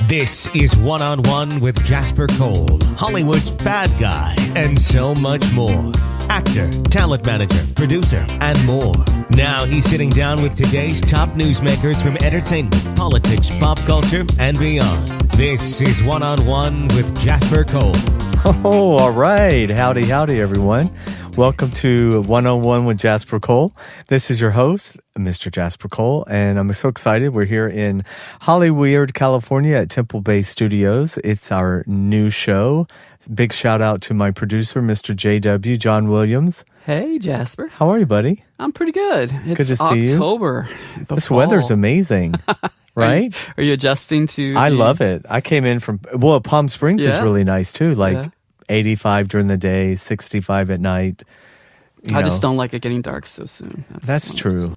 This is One-on-One with Jasper Cole, Hollywood's bad guy, and so much more. Actor, talent manager, producer, and more. Now he's sitting down with today's top newsmakers from entertainment, politics, pop culture, and beyond. This is One-on-One with Jasper Cole. Oh, all right. Howdy, everyone. Welcome to One-on-One with Jasper Cole. This is your host, Mr. Jasper Cole, and I'm so excited. We're here in Hollywood, California at Temple Bay Studios. It's our new show. Big shout out to my producer, Mr. JW, John Williams. Hey, Jasper. How are you, buddy? I'm pretty good. It's good to see you. October. This weather's amazing. Right? Are you adjusting to... I love it. I came in from... Well, Palm Springs is really nice, too. Like 85 during the day, 65 at night. I just don't like it getting dark so soon. That's true.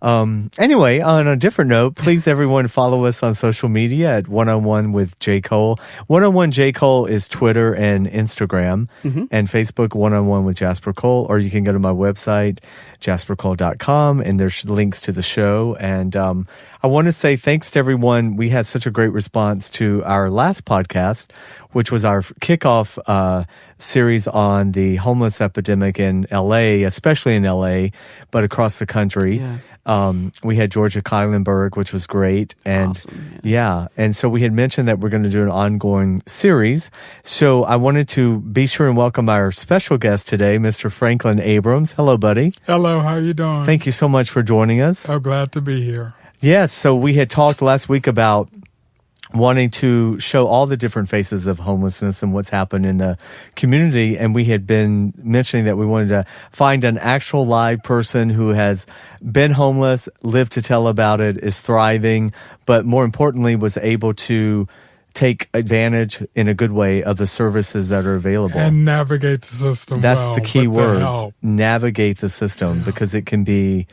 Anyway, on a different note, please everyone follow us on social media at One-on-One with J. Cole. One-on-One J. Cole is Twitter and Instagram, and Facebook One-on-One with Jasper Cole, or you can go to my website, jaspercole.com, and there's links to the show. And I want to say thanks to everyone. We had such a great response to our last podcast, which was our kickoff series on the homeless epidemic in LA, especially in LA, but across the country. We had Georgia Kylenberg, which was great. And awesome, and so we had mentioned that we're going to do an ongoing series. So I wanted to be sure and welcome our special guest today, Mr. Franklin Abrams. Hello, buddy. Hello, how you doing? Thank you so much for joining us. I'm glad to be here. Yes, so we had talked last week about wanting to show all the different faces of homelessness and what's happened in the community. And we had been mentioning that we wanted to find an actual live person who has been homeless, lived to tell about it, is thriving, but more importantly was able to take advantage in a good way of the services that are available. And navigate the system. That's the key word. Navigate the system, because it can be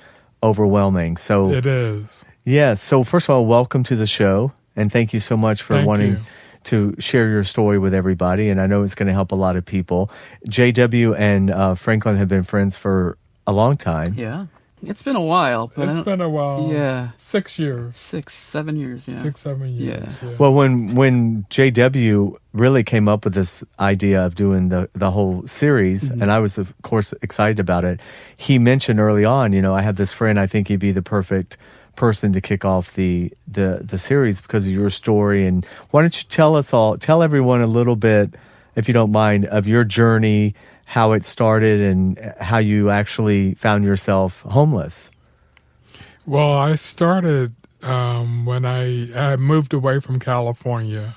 overwhelming. So it is. Yeah. So first of all, welcome to the show. And thank you so much for wanting to share your story with everybody. And I know it's going to help a lot of people. JW and Franklin have been friends for a long time. Yeah. It's been a while. But it's been a while. Yeah. 6 years. 7 years, yeah. 6, 7 years. Yeah. Well, when JW really came up with this idea of doing the whole series, and I was, of course, excited about it, he mentioned early on, I have this friend, I think he'd be the perfect person to kick off the series because of your story. And why don't you tell everyone a little bit, if you don't mind, of your journey, how it started and how you actually found yourself homeless. Well, I started when I moved away from California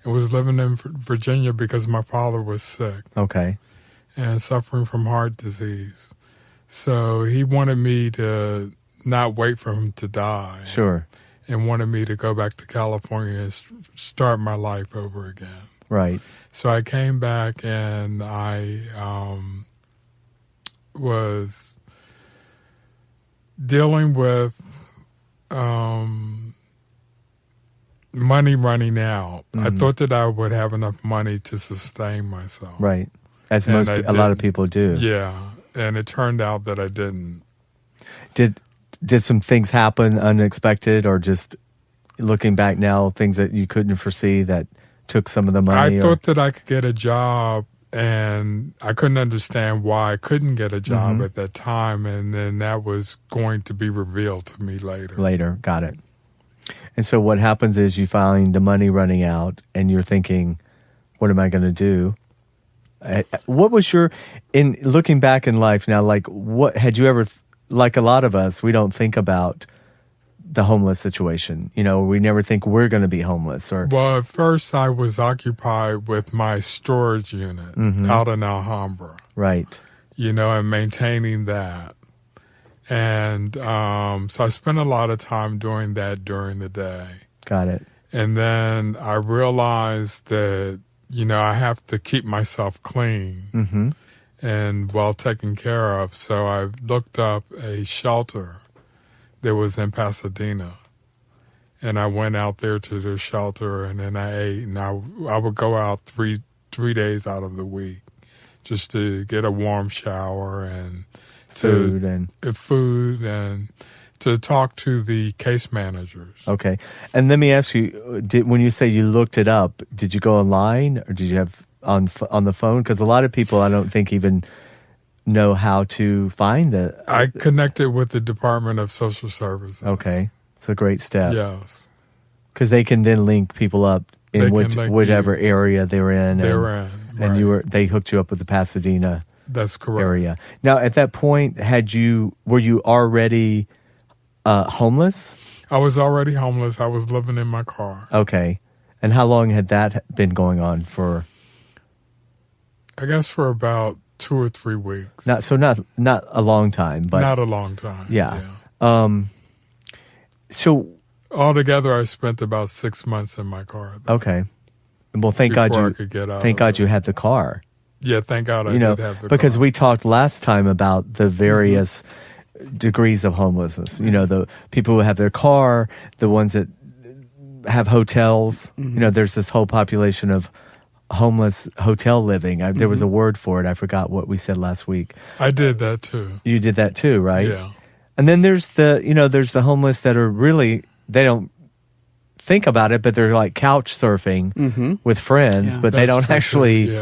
and was living in Virginia because my father was sick. Okay. And suffering from heart disease. So he wanted me to not wait for him to die. Sure. And wanted me to go back to California and start my life over again. Right. So I came back and I was dealing with money running out. I thought that I would have enough money to sustain myself. Right. As a lot of people do. Yeah. And it turned out that I didn't. Did some things happen unexpected, or just looking back now, things that you couldn't foresee that took some of the money? I thought that I could get a job, and I couldn't understand why I couldn't get a job at that time, and then that was going to be revealed to me later. Later, got it. And so what happens is you find the money running out, and you're thinking, what am I going to do? What was in looking back in life now, like what had you ever... Like a lot of us, we don't think about the homeless situation. We never think we're going to be homeless. Well, at first I was occupied with my storage unit out in Alhambra. Right. And maintaining that. And so I spent a lot of time doing that during the day. Got it. And then I realized that, I have to keep myself clean. And well taken care of. So I looked up a shelter that was in Pasadena. And I went out there to the shelter, and then I ate. And I would go out three days out of the week just to get a warm shower and food and to talk to the case managers. Okay. And let me ask you, when you say you looked it up, did you go online or did you have on the phone? Because a lot of people, I don't think, even know how to find it. I connected with the Department of Social Services. Okay. It's a great step. Yes. Because they can then link people up in whichever area they're in. And they hooked you up with the Pasadena That's correct. area. Now, at that point, were you already homeless? I was already homeless. I was living in my car. Okay. And how long had that been going on for? I guess for about 2 or 3 weeks. Not a long time, but not a long time. Yeah. So altogether, I spent about 6 months in my car. Okay. Well, thank God you had the car. Yeah, thank God I did have the car. Because we talked last time about the various degrees of homelessness. The people who have their car, the ones that have hotels. There's this whole population of homeless hotel living. There was a word for it. I forgot what we said last week. I did that too. You did that too, right? Yeah. And then there's the homeless that are really, they don't think about it, but they're like couch surfing with friends, but they don't actually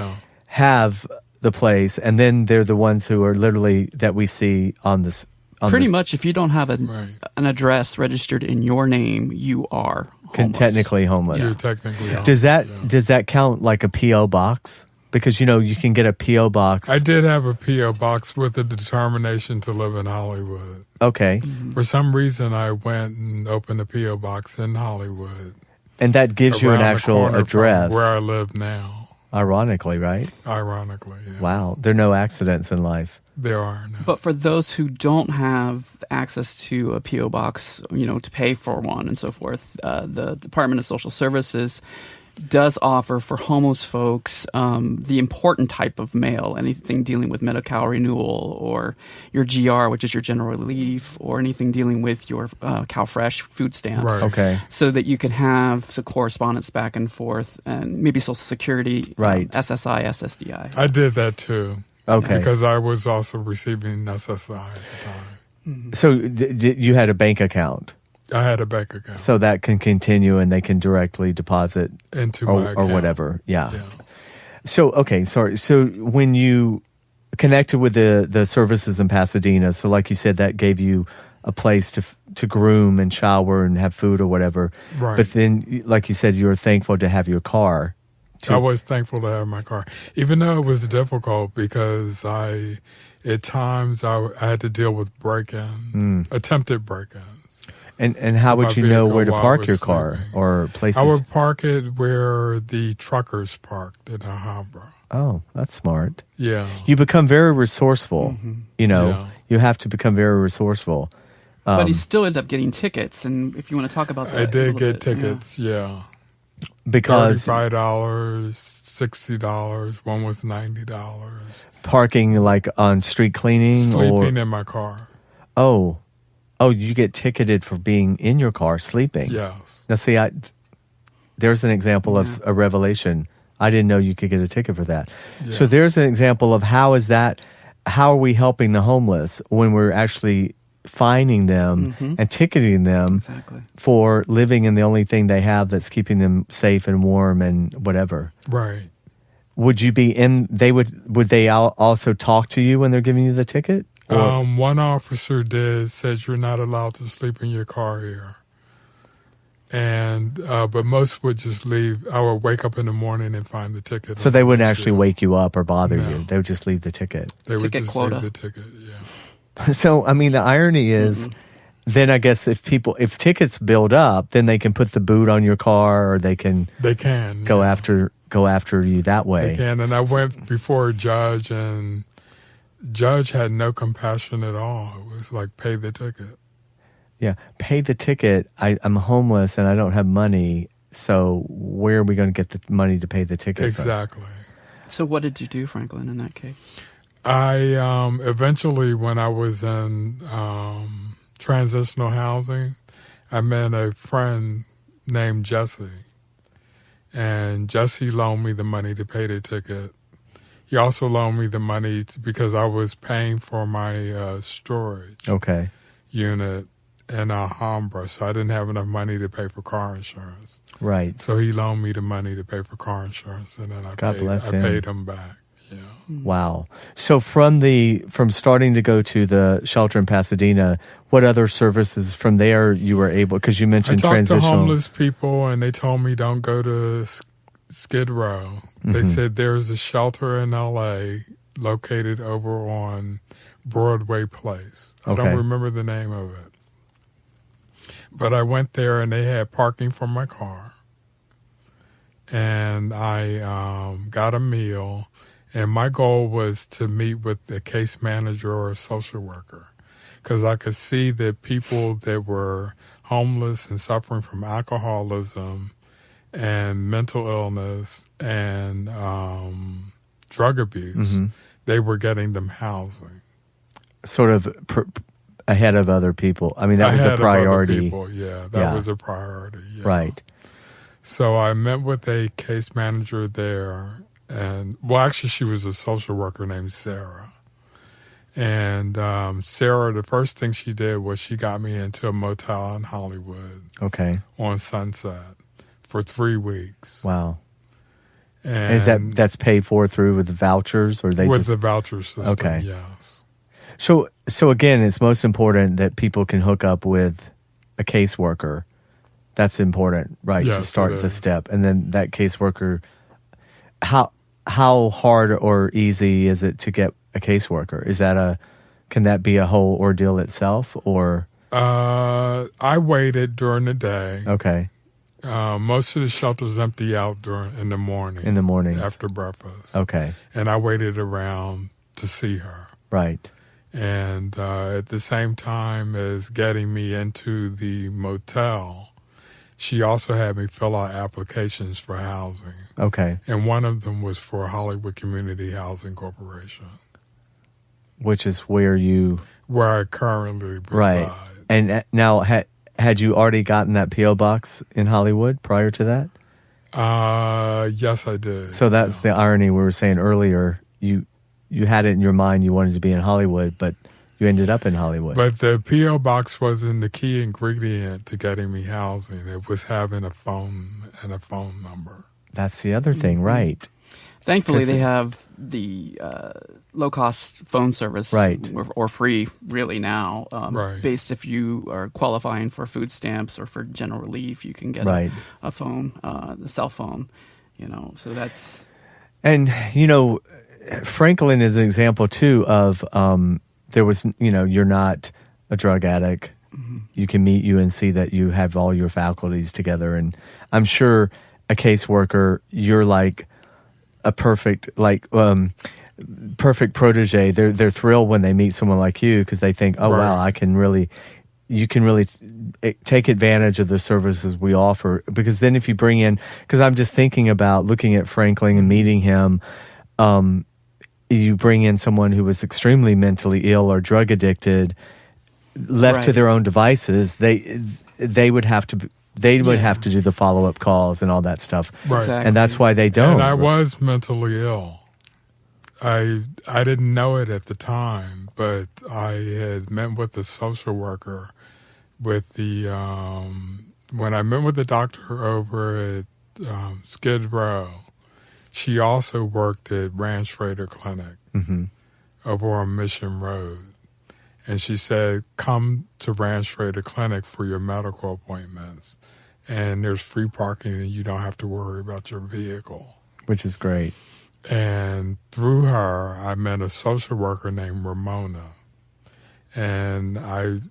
have the place. And then they're the ones who are literally that we see on this. Pretty much, if you don't have an address registered in your name, you are homeless. Technically homeless. You're technically homeless. Does that count like a P.O. box? Because, you can get a P.O. box. I did have a P.O. box with the determination to live in Hollywood. Okay. For some reason, I went and opened a P.O. box in Hollywood. And that gives you an actual address. Where I live now. Ironically, right? Ironically, yeah. Wow. There are no accidents in life. There are no. But for those who don't have access to a P.O. box, to pay for one and so forth, the Department of Social Services does offer for homeless folks the important type of mail, anything dealing with Medi-Cal renewal or your GR, which is your general relief, or anything dealing with your CalFresh food stamps. Right. Okay. So that you can have some correspondence back and forth and maybe Social Security, right. SSI, SSDI. I did that too. Okay. Because I was also receiving SSI at the time. So you had a bank account? I had a bank account. So that can continue and they can directly deposit into my account. Or whatever. Yeah. So, okay, sorry. So when you connected with the services in Pasadena, so like you said, that gave you a place to groom and shower and have food or whatever. Right. But then, like you said, you were thankful to have your car. I was thankful to have my car, even though it was difficult because at times I had to deal with break-ins, attempted break-ins. And how would you know where to park your car or places? I would park it where the truckers parked in Alhambra. Oh, that's smart. Yeah. You become very resourceful. You have to become very resourceful. But he still ended up getting tickets. And if you want to talk about that, I did get tickets, yeah. Because $35, $60, one was $90. Parking like on street cleaning? Sleeping in my car. Oh, you get ticketed for being in your car sleeping. Yes. Now, see, there's an example of a revelation. I didn't know you could get a ticket for that. Yeah. So there's an example of how are we helping the homeless when we're actually fining them and ticketing them for living in the only thing they have that's keeping them safe and warm and whatever. Right. Would you be would they also talk to you when they're giving you the ticket? One officer said you're not allowed to sleep in your car here. And but most would just leave. I would wake up in the morning and find the ticket. So they wouldn't actually wake you up or bother you. They would just leave the ticket. They would just leave the ticket. Yeah. So I mean, the irony is, then I guess if tickets build up, then they can put the boot on your car, or they can go after you that way. They can. And I went before a judge, and judge had no compassion at all. It was like, pay the ticket. Yeah, pay the ticket. I'm homeless and I don't have money, so where are we going to get the money to pay the ticket Exactly. from? So what did you do, Franklin, in that case? I eventually, when I was in transitional housing, I met a friend named Jesse. And Jesse loaned me the money to pay the ticket. He also loaned me the money because I was paying for my storage unit. in Alhambra, so I didn't have enough money to pay for car insurance. Right. So he loaned me the money to pay for car insurance, and then I paid him back. Yeah. Wow. So from starting to go to the shelter in Pasadena, what other services from there you were able, because you mentioned I talked transitional. to homeless people, and they told me don't go to Skid Row. They said there's a shelter in L.A. located over on Broadway Place. I don't remember the name of it. But I went there, and they had parking for my car. And I got a meal. And my goal was to meet with a case manager or a social worker, because I could see that people that were homeless and suffering from alcoholism and mental illness and drug abuse, they were getting them housing. Sort of ahead of other people. I mean, that was a priority. That was a priority. Yeah. Right. So I met with a case manager there. And, well, actually, she was a social worker named Sarah. And Sarah, the first thing she did was she got me into a motel in Hollywood. Okay. On Sunset for 3 weeks. Wow. And that's paid for through with the vouchers, or with the voucher system? Okay. Yes. So again, it's most important that people can hook up with a caseworker. That's important, right? Yes, to start the step, and then that caseworker. How hard or easy is it to get a caseworker? Can that be a whole ordeal itself, or? I waited during the day. Okay. Most of the shelters empty out in the morning. In the mornings. After breakfast. Okay. And I waited around to see her. Right. And at the same time as getting me into the motel, she also had me fill out applications for housing. Okay. And one of them was for Hollywood Community Housing Corporation. Which is where I currently reside. Right. And now, had you already gotten that P.O. box in Hollywood prior to that? Yes, I did. So that's the irony we were saying earlier. You had it in your mind you wanted to be in Hollywood, but you ended up in Hollywood. But the P.O. box wasn't the key ingredient to getting me housing. It was having a phone and a phone number. That's the other thing, right? Thankfully, they have the low-cost phone service, right, or free, really now. Right. Based if you are qualifying for food stamps or for general relief, you can get a phone, the cell phone. So that's. And Franklin is an example too of. There was, you're not a drug addict. Mm-hmm. You can meet you and see that you have all your faculties together. And I'm sure a caseworker, you're like a perfect protege. They're thrilled when they meet someone like you because they think, oh, wow, you can really take advantage of the services we offer. Because then if you bring in, because I'm just thinking about looking at Franklin and meeting him, you bring in someone who was extremely mentally ill or drug addicted, left to their own devices, they would have to do the follow-up calls and all that stuff. Right. Exactly. And that's why they don't. And I was mentally ill. I didn't know it at the time, but I had met with the social worker with the when I met with the doctor over at Skid Row. She also worked at Ranch Raider Clinic over on Mission Road. And she said, come to Ranch Raider Clinic for your medical appointments. And there's free parking and you don't have to worry about your vehicle. Which is great. And through her, I met a social worker named Ramona. And I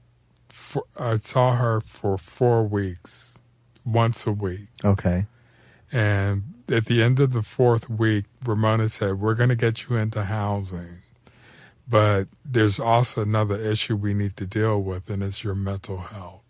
saw her for 4 weeks, once a week. Okay. And at the end of the 4th week, Ramona said, we're going to get you into housing, but there's also another issue we need to deal with, and it's your mental health.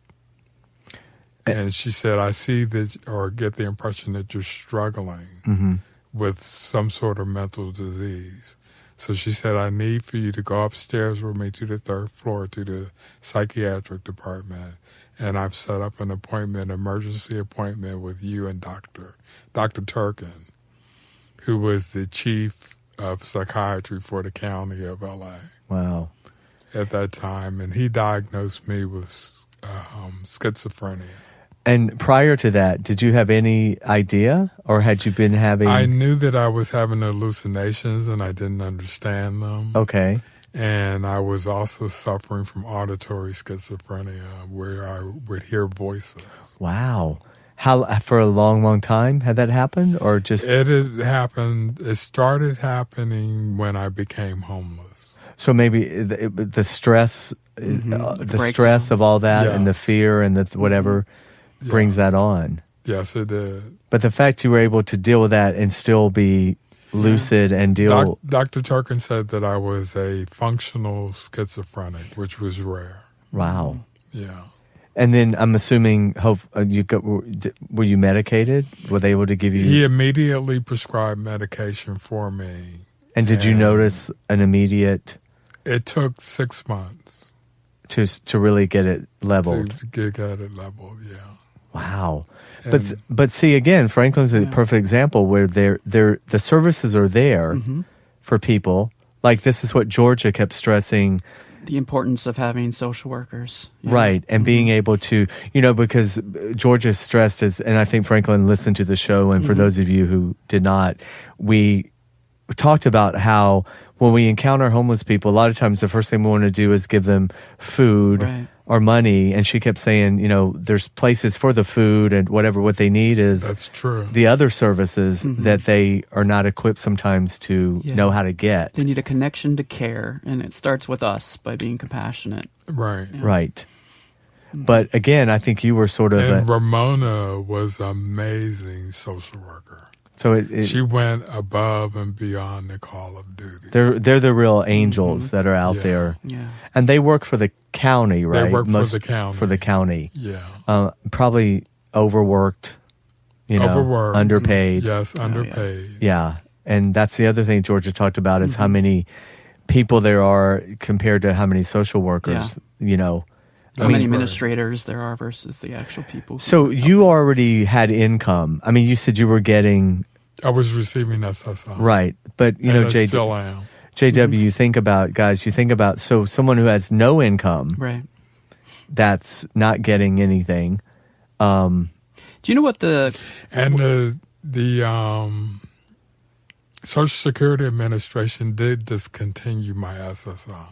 And she said, I see that, or get the impression that you're struggling with some sort of mental disease. So she said, I need for you to go upstairs with me to the 3rd floor to the psychiatric department. And I've set up an emergency appointment with you and Dr. Turkin, who was the chief of psychiatry for the county of L.A. Wow. At that time. And he diagnosed me with schizophrenia. And prior to that, did you have any idea, or had you been having? I knew that I was having hallucinations, and I didn't understand them. Okay. And I was also suffering from auditory schizophrenia, where I would hear voices. Wow. How for a long, long time had that happened, or just? It had happened. It started happening when I became homeless. So maybe the stress, the stress of all that, and the fear and the whatever brings that on. Yes, it did. But the fact you were able to deal with that and still be lucid and deal. Dr. Turkin said that I was a functional schizophrenic, which was rare. Wow. Yeah. And then I'm assuming, were you medicated? Were they able to give you? He immediately prescribed medication for me. And did you notice an immediate? It took 6 months to really get it leveled. To get it leveled, yeah. Wow. But see, again, Franklin's a perfect example where the services are there for people. Like, this is what Georgia kept stressing. The importance of having social workers. Yeah. Right. And being able to, because Georgia stressed, and I think Franklin listened to the show, and for those of you who did not, we talked about how when we encounter homeless people, a lot of times the first thing we want to do is give them food or money. And she kept saying, there's places for the food and what they need is that's true. The other services that they are not equipped sometimes to know how to get. They need a connection to care, and it starts with us by being compassionate. Right. Yeah. Right. But again, I think you were sort of... And Ramona was an amazing social worker. So she went above and beyond the call of duty. They're the real angels that are out there. Yeah. And they work for the county, right? They work for the county. For the county. Yeah. Probably overworked, overworked. Underpaid. Yes, underpaid. Yeah. And that's the other thing Georgia talked about is how many people there are compared to how many social workers, How many administrators there are versus the actual people. So you already had income. I mean, you said you were getting... I was receiving SSI. Right. But, I still am. JW, you think about, so someone who has no income, right, that's not getting anything. Do you know what the Social Security Administration did discontinue my SSI.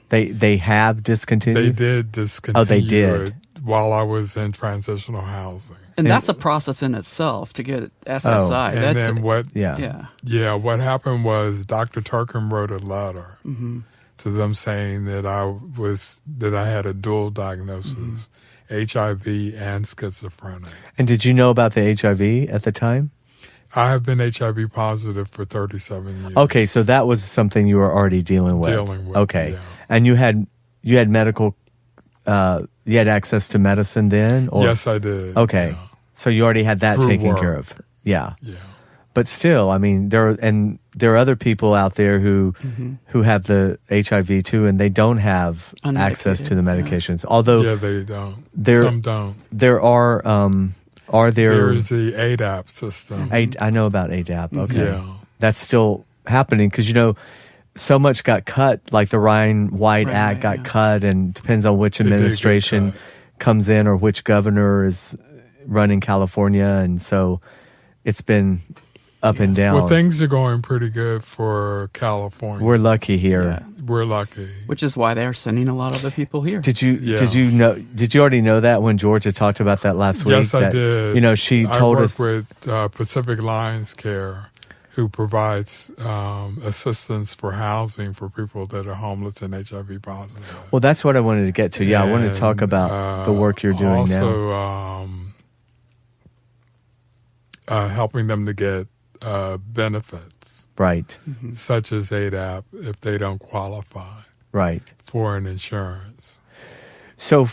They have discontinued? They did discontinue they did. it while I was in transitional housing. And that's a process in itself to get SSI. And then what? Yeah. What happened was Dr. Turkin wrote a letter to them saying that I had a dual diagnosis, HIV and schizophrenic. And did you know about the HIV at the time? I have been HIV positive for 37 years. Okay, so that was something you were already dealing with. Okay, yeah. And you had medical. You had access to medicine then? Or? Yes, I did. Okay, yeah. So you already had that Through taken work. care of. Yeah. Yeah. But still, I mean, there are other people out there who have the HIV too, and they don't have access to the medications. Although they don't. Some don't. There are There's the ADAP system. I know about ADAP. Okay, Yeah. That's still happening because so much got cut. Like the Ryan White Act got cut, and depends on which administration comes in or which governor is running California, and so it's been up and down. Well, things are going pretty good for California. We're lucky here. Yeah. We're lucky. Which is why they're sending a lot of the people here. Did you already know that when Georgia talked about that last week? Yes, I did. She told us. I work with Pacific Lions Care, who provides assistance for housing for people that are homeless and HIV positive. Well, that's what I wanted to get to. Yeah, I wanted to talk about the work you're doing also, now. Helping them to get benefits. Right. Such as ADAP if they don't qualify. Right. For an insurance. So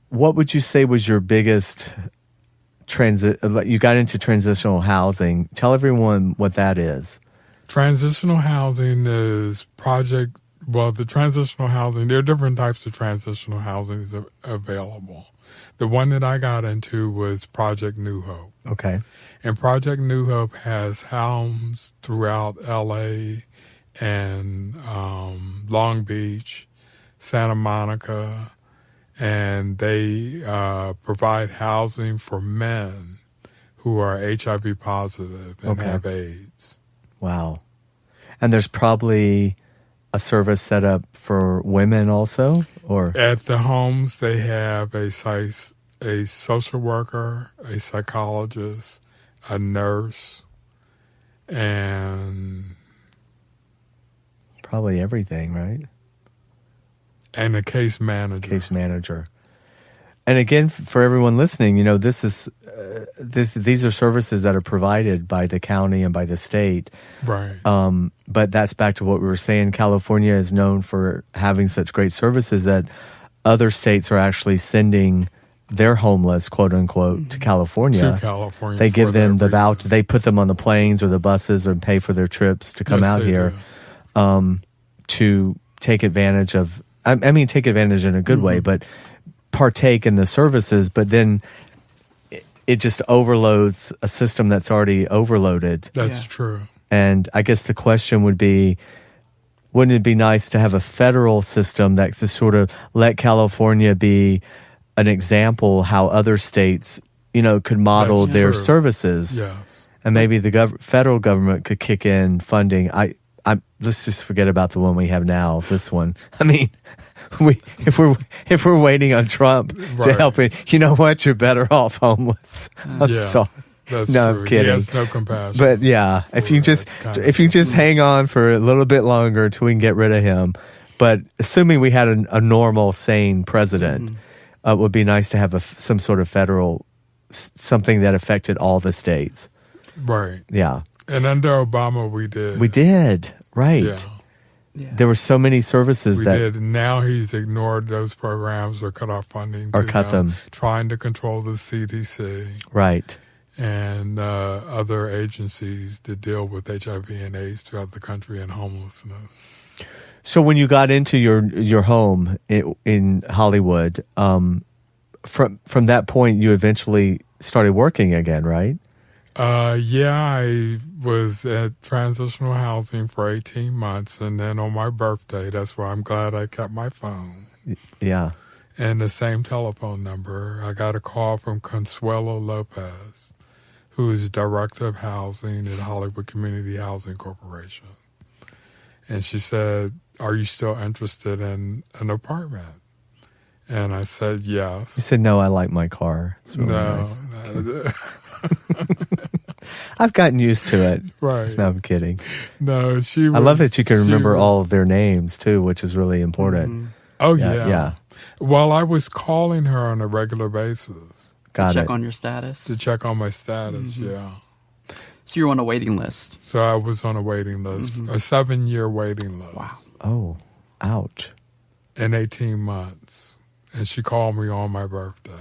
what would you say was your biggest you got into transitional housing. Tell everyone what that is. Transitional housing is the transitional housing, there are different types of transitional housing available. The one that I got into was Project New Hope. Okay. And Project New Hope has homes throughout LA and Long Beach, Santa Monica, and they provide housing for men who are HIV positive and have AIDS. Wow. And there's probably a service set up for women also? Or at the homes, they have a social worker, a psychologist, a nurse, and probably everything, right? And a case manager. And again, for everyone listening, this is these are services that are provided by the county and by the state. Right. But that's back to what we were saying. California is known for having such great services that other states are actually sending their homeless, quote unquote, to California. To California. They give them the voucher. They put them on the planes or the buses or pay for their trips to come out here to take advantage of. I mean, take advantage in a good way, but partake in the services. But then it just overloads a system that's already overloaded. That's true. And I guess the question would be, wouldn't it be nice to have a federal system that to sort of let California be an example how other states, could model their services? Yes. And maybe the federal government could kick in funding. Let's just forget about the one we have now. This one. I mean, if we're waiting on Trump to help it, you know what? You're better off homeless. I'm sorry. That's no, true. I'm kidding. He has no compassion. But yeah, if you just hang on for a little bit longer until we can get rid of him. But assuming we had a normal, sane president, it would be nice to have some sort of federal something that affected all the states. Right. Yeah. And under Obama, we did. We did. Right. Yeah. There were so many services we did. Now he's ignored those programs or cut off funding. Or cut them. Trying to control the CDC. Right. And other agencies to deal with HIV and AIDS throughout the country and homelessness. So when you got into your home in Hollywood, from that point, you eventually started working again, right? I was at transitional housing for 18 months, and then on my birthday, that's why I'm glad I kept my phone. Yeah. And the same telephone number, I got a call from Consuelo Lopez, who is Director of Housing at Hollywood Community Housing Corporation. And she said, "Are you still interested in an apartment?" And I said, yes. You said, "No, I like my car." It's really nice. I've gotten used to it. Right. No, I'm kidding. No, I love that you can remember all of their names, too, which is really important. Mm-hmm. Oh, yeah. Well, I was calling her on a regular basis. Got to check on your status? To check on my status, yeah. So you're on a waiting list? So I was on a waiting list, a 7-year waiting list. Wow. Oh, ouch. In 18 months. And she called me on my birthday.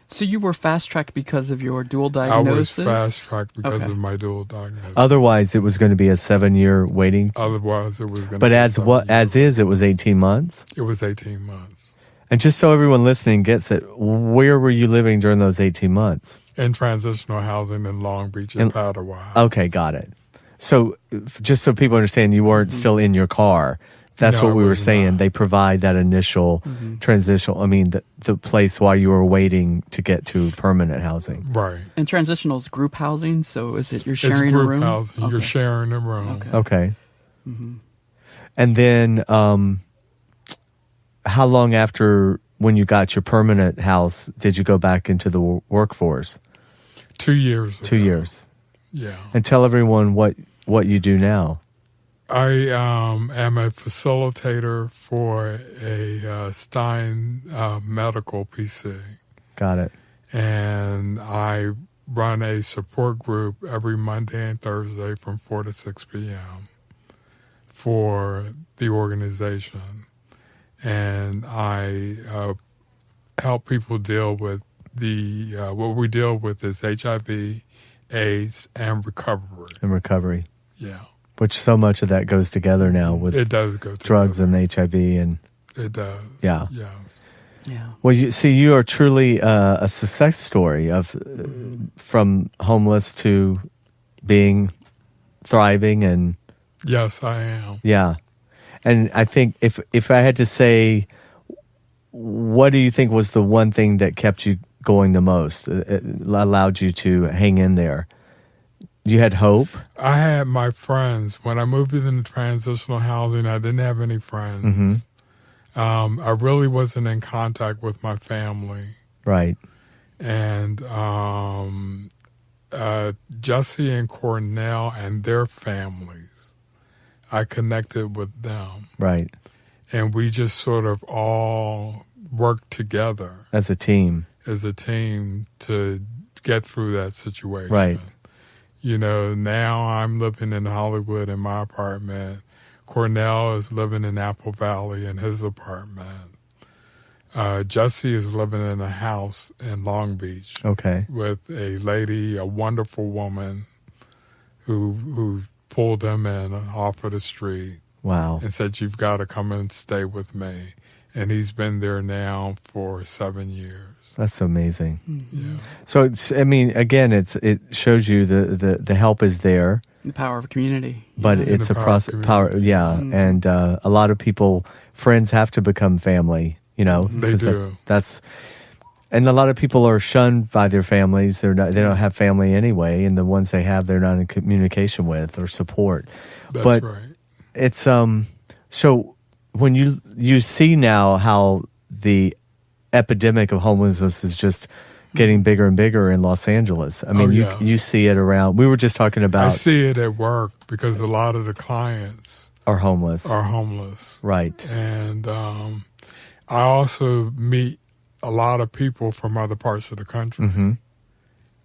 So you were fast-tracked because of your dual diagnosis? I was fast-tracked because of my dual diagnosis. Otherwise, it was going to be a 7-year waiting. Otherwise, it was going to be it was 18 months? It was 18 months. And just so everyone listening gets it, where were you living during those 18 months? In transitional housing in Long Beach and Padua. Okay, got it. So just so people understand, you weren't still in your car. That's what we were saying. Not. They provide that initial transitional, the place while you were waiting to get to permanent housing. Right. And transitional is group housing, so is it you're sharing a room? It's group housing. Okay. You're sharing a room. Okay. Mm-hmm. And then how long after when you got your permanent house did you go back into the workforce? 2 years ago. 2 years. Yeah. And tell everyone what you do now. I am a facilitator for a Stein medical PC. Got it. And I run a support group every Monday and Thursday from 4 to 6 p.m. for the organization. And I help people deal with what we deal with is HIV, AIDS, and recovery. Yeah. Which so much of that goes together now with it does go drugs and HIV and it does. Yeah. Yes. Yeah. Well, you are truly a success story of from homeless to being thriving and. Yes, I am. Yeah, and I think if I had to say what do you think was the one thing that kept you going the most? It allowed you to hang in there. You had hope? I had my friends. When I moved into transitional housing, I didn't have any friends. I really wasn't in contact with my family. Right. And Jesse and Cornell and their families, I connected with them. Right. And we just sort of all worked together. As a team. To get through that situation. Right. You know, now I'm living in Hollywood in my apartment. Cornell is living in Apple Valley in his apartment. Jesse is living in a house in Long Beach. Okay. With a lady, a wonderful woman, who pulled him in off of the street. Wow. And said, "You've got to come and stay with me." And he's been there now for 7 years. That's amazing. Yeah. So again, it shows you the help is there, The power of community. but Yeah. it's The a power of process. community. And a lot of people, friends have to become family. You know, They 'cause do. That's and a lot of people are shunned by their families. They don't have family anyway, and the ones they have, they're not in communication with or support. That's but right. it's so when you see now how the epidemic of homelessness is just getting bigger and bigger in Los Angeles. I mean, yes. you see it around. We were just talking I about see it at work because a lot of the clients are homeless. are homeless. Right. And I also meet a lot of people from other parts of the country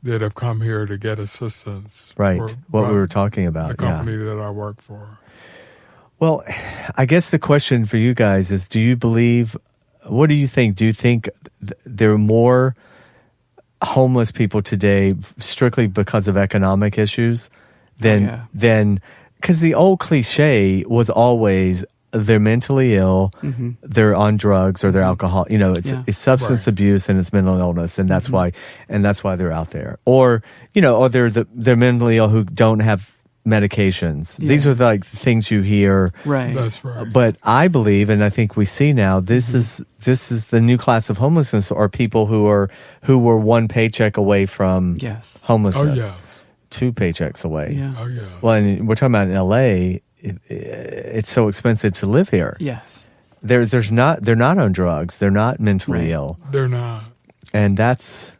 that have come here to get assistance. Right. for- What we by were talking about. the company that I work for. Well, I guess the question for you guys is, what do you think? Do you think there are more homeless people today strictly because of economic issues than because the old cliche was always they're mentally ill, they're on drugs or they're alcohol. You know, it's substance Right. abuse and it's mental illness, and that's why they're out there. Or or they're mentally ill who don't have medications. Yeah. These are like things you hear. Right. That's right. But I believe, and I think we see now, this is the new class of homelessness, are people who were one paycheck away from Yes. Oh, homelessness, yes. 2 paychecks away. Yeah. Oh, yes. Well, and we're talking about in LA. It's so expensive to live here. Yes. They're not on drugs. They're not mentally Right. ill, They're not. and that's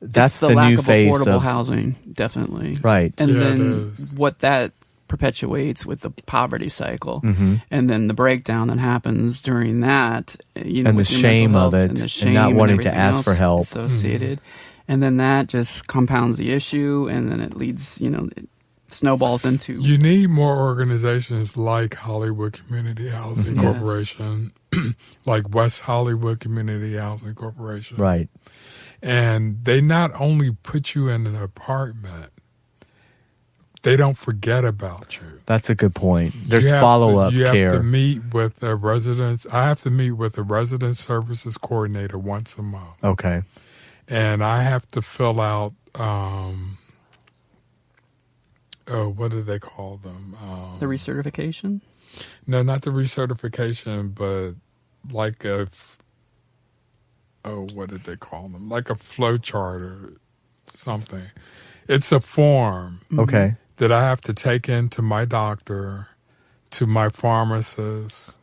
It's the the lack new of phase affordable of housing, definitely. right. And Yeah, it then is. what that perpetuates with the poverty cycle, Mm-hmm. and then the breakdown that happens during that, And the with your shame mental of health it, and the and shame not wanting to everything ask else for help. associated, and then that just compounds the issue, and then it leads, it snowballs into You need more organizations like Hollywood Community Housing Yes. Corporation, like West Hollywood Community Housing Corporation. Right. And they not only put you in an apartment, they don't forget about you. That's a good point. There's You have follow-up You care. have to meet with a residence. I have to meet with a resident services coordinator once a month. Okay. And I have to fill out, what do they call them? the recertification. No, not the recertification, but like what did they call them? Like a flow chart or something. It's a form Okay. that I have to take into my doctor, to my pharmacist,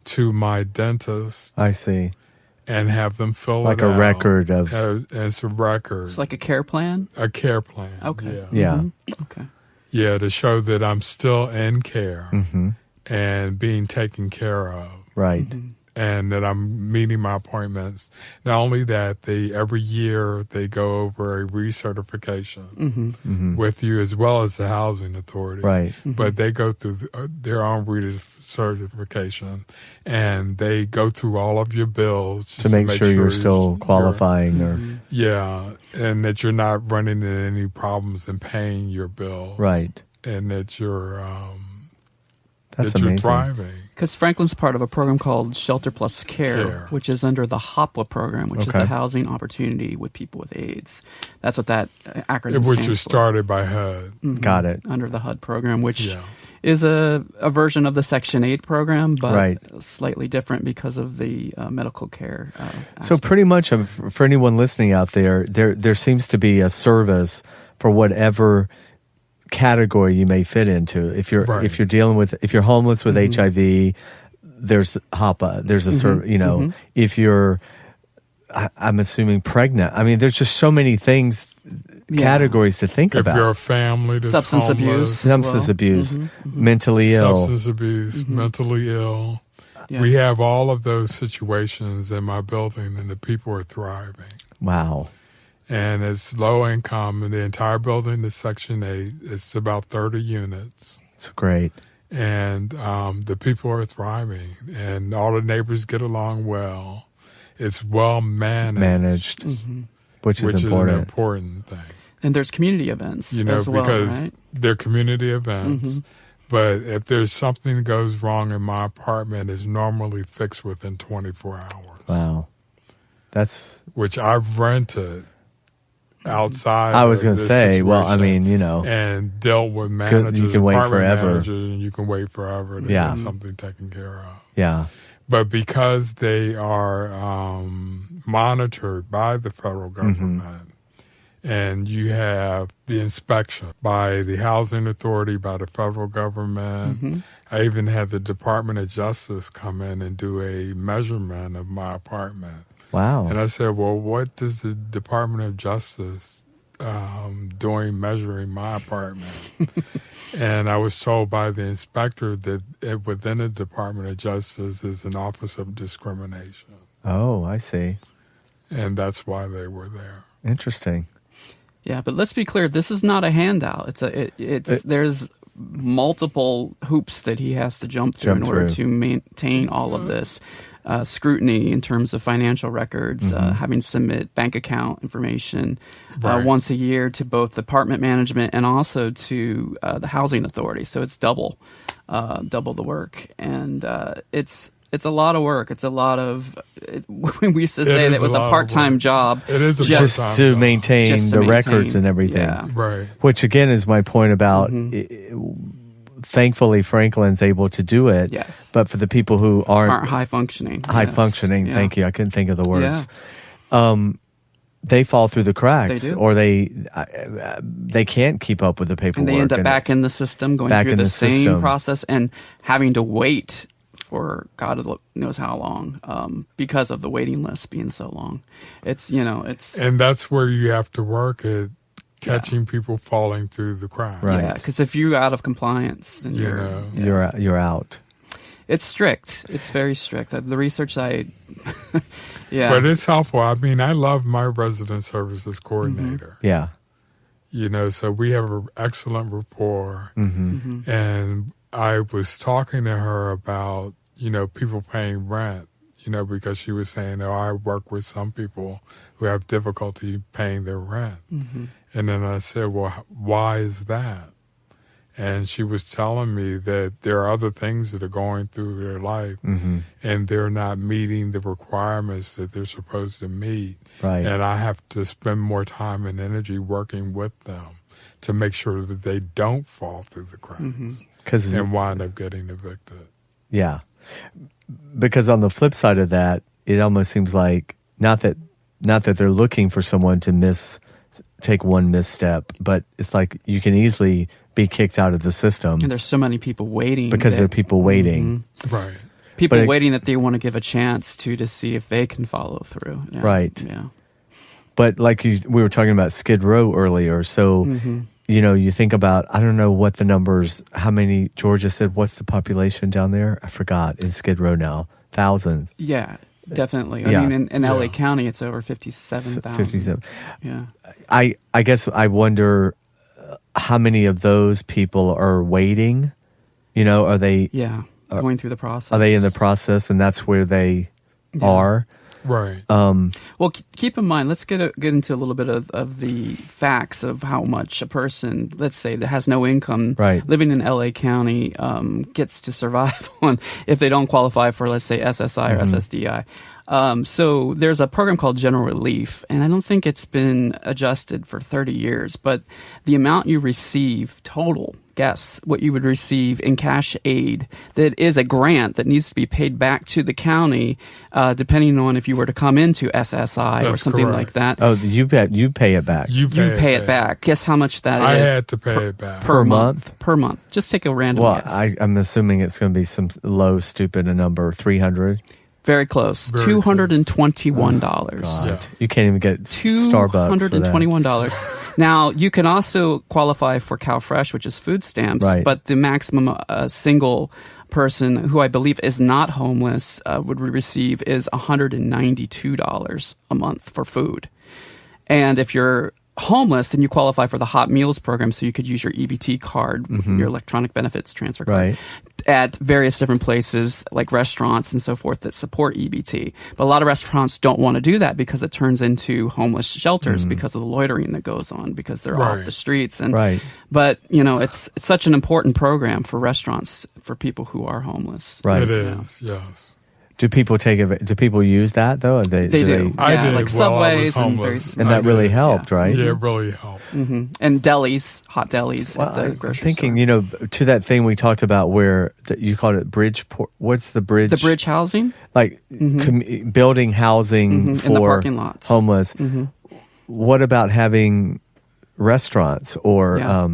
to my dentist, I see. and have them fill Like it a out. record of It's a record. It's like a care plan. A care plan. Okay. yeah. Okay. Yeah, to show that I'm still in care Mm-hmm. and being taken care of. Right. And that I'm meeting my appointments. Not only that, every year they go over a recertification with you, as well as the housing authority. Right. But they go through their own recertification, and they go through all of your bills just To make sure you're still qualifying or Yeah, and that you're not running into any problems in paying your bill. right. And that you're That's that you're amazing. thriving. Because Franklin's part of a program called Shelter Plus Care, which is under the HOPWA program, which is Okay. the Housing Opportunity with People with AIDS. That's what that acronym Which stands was for. started by HUD. Got it. Under the HUD program, which Yeah. is a version of the Section 8 program, but Right. slightly different because of the medical care. So pretty much for anyone listening out there, there seems to be a service for whatever category you may fit into. If you're Right. if you're homeless with HIV, there's HAPA. There's a if you're I'm assuming pregnant. I mean, there's just so many things, categories to think If about. you're a family that's Substance homeless, abuse. Mentally ill. substance abuse, mentally ill. Yeah. We have all of those situations in my building, and the people are thriving. Wow. And it's low income, and the entire building is Section 8. It's about 30 units. It's great. And the people are thriving, and all the neighbors get along well. It's well managed, Which is an important. important thing. And there's community events Because as well, right? they're community events. But if there's something goes wrong in my apartment, it's normally fixed within 24 hours. Wow. That's Which I've rented outside. I was going going to to say, well, I mean, and dealt with managers, you can wait apartment forever. managers, and you can wait forever to get something taken care of. yeah. But because they are monitored by the federal government, and you have the inspection by the Housing Authority, by the federal government, I even had the Department of Justice come in and do a measurement of my apartment. Wow. And I said, well, what does the Department of Justice doing measuring my apartment? And I was told by the inspector that within the Department of Justice is an Office of Discrimination. Oh, I see. And that's why they were there. Interesting. Yeah, but let's be clear. This is not a handout. There's multiple hoops that he has to jump through in order to maintain all of this. Scrutiny in terms of financial records, having to submit bank account information once a year to both apartment management and also to the housing authority. So it's double the work, and it's a lot of work. It's a lot of. We used to say that it was a part-time job. It is a Just part-time to job. maintain Just to the maintain, records and everything. yeah. Right. Which again is my point about thankfully Franklin's able to do it. Yes. But for the people who aren't high functioning. high functioning, Yeah. thank you. I couldn't think of the words. They fall through the cracks, They do. or they can't keep up with the paperwork. And they end up back in the system, going back through in the the same system. process and having to wait for God knows how long because of the waiting list being so long. It's And that's where you have to work at catching people falling through the cracks. Right. yeah, because if you're out of compliance, then You're out. It's strict. It's very strict. The research yeah. But it's helpful. I mean, I love my resident services coordinator. Yeah. So we have an excellent rapport. And I was talking to her about, people paying rent, because she was saying, I work with some people who have difficulty paying their rent. And then I said, well, why is that? And she was telling me that there are other things that are going through their life and they're not meeting the requirements that they're supposed to meet. Right. And I have to spend more time and energy working with them to make sure that they don't fall through the cracks and wind up getting evicted. Yeah. Because on the flip side of that, it almost seems like not that they're looking for someone to take one misstep, but it's like you can easily be kicked out of the system. And there's so many people waiting. Because there are people waiting. Right. People waiting that they want to give a chance to see if they can follow through. Yeah. Right. Yeah. But like we were talking about Skid Row earlier, so you think about, I don't know what the numbers, how many, Georgia said, what's the population down there? I forgot, in Skid Row now. Thousands. Yeah, definitely. Yeah. I mean, in LA County, it's over 57,000. 57. Yeah. I guess I wonder how many of those people are waiting. Are they going through the process. Are they in the process, and that's where they are? Right. Well, keep in mind, let's get into a little bit of the facts of how much a person, let's say, that has no income, living in LA County, gets to survive on if they don't qualify for, let's say, SSI or SSDI. So there's a program called General Relief, and I don't think it's been adjusted for 30 years, but the amount you receive total guess what you would receive in cash aid that is a grant that needs to be paid back to the county, depending on if you were to come into SSI or That's something correct. like that. Oh, you pay it back. You pay it back. Guess how much that I is? had to pay it back. Per month? Per month. Just take a random Well, guess. I'm assuming it's going to be some low, stupid number, 300. Very close. Very $221. God, Yes. you can't even get Starbucks for that. $221. Now, you can also qualify for CalFresh, which is food stamps, Right. but the maximum single person who I believe is not homeless would receive is $192 a month for food. And if you're homeless, then you qualify for the Hot Meals program, so you could use your EBT card, your electronic benefits transfer card, Right. at various different places like restaurants and so forth that support EBT. But a lot of restaurants don't want to do that because it turns into homeless shelters because of the loitering that goes on, because they're Right. off the streets. And Right. But it's such an important program for restaurants for people who are homeless. Right. It is, yes. Do people take it? Do people use that though? They do. I Yeah, did like while I Subways was and homeless. And I that really did. helped, right? Yeah, it really helped. And delis, hot delis Well, at the I'm grocery thinking, store. to that thing we talked about where you called it what's the bridge? The bridge housing? Like building housing In the for parking lots. homeless. What about having restaurants or Yeah.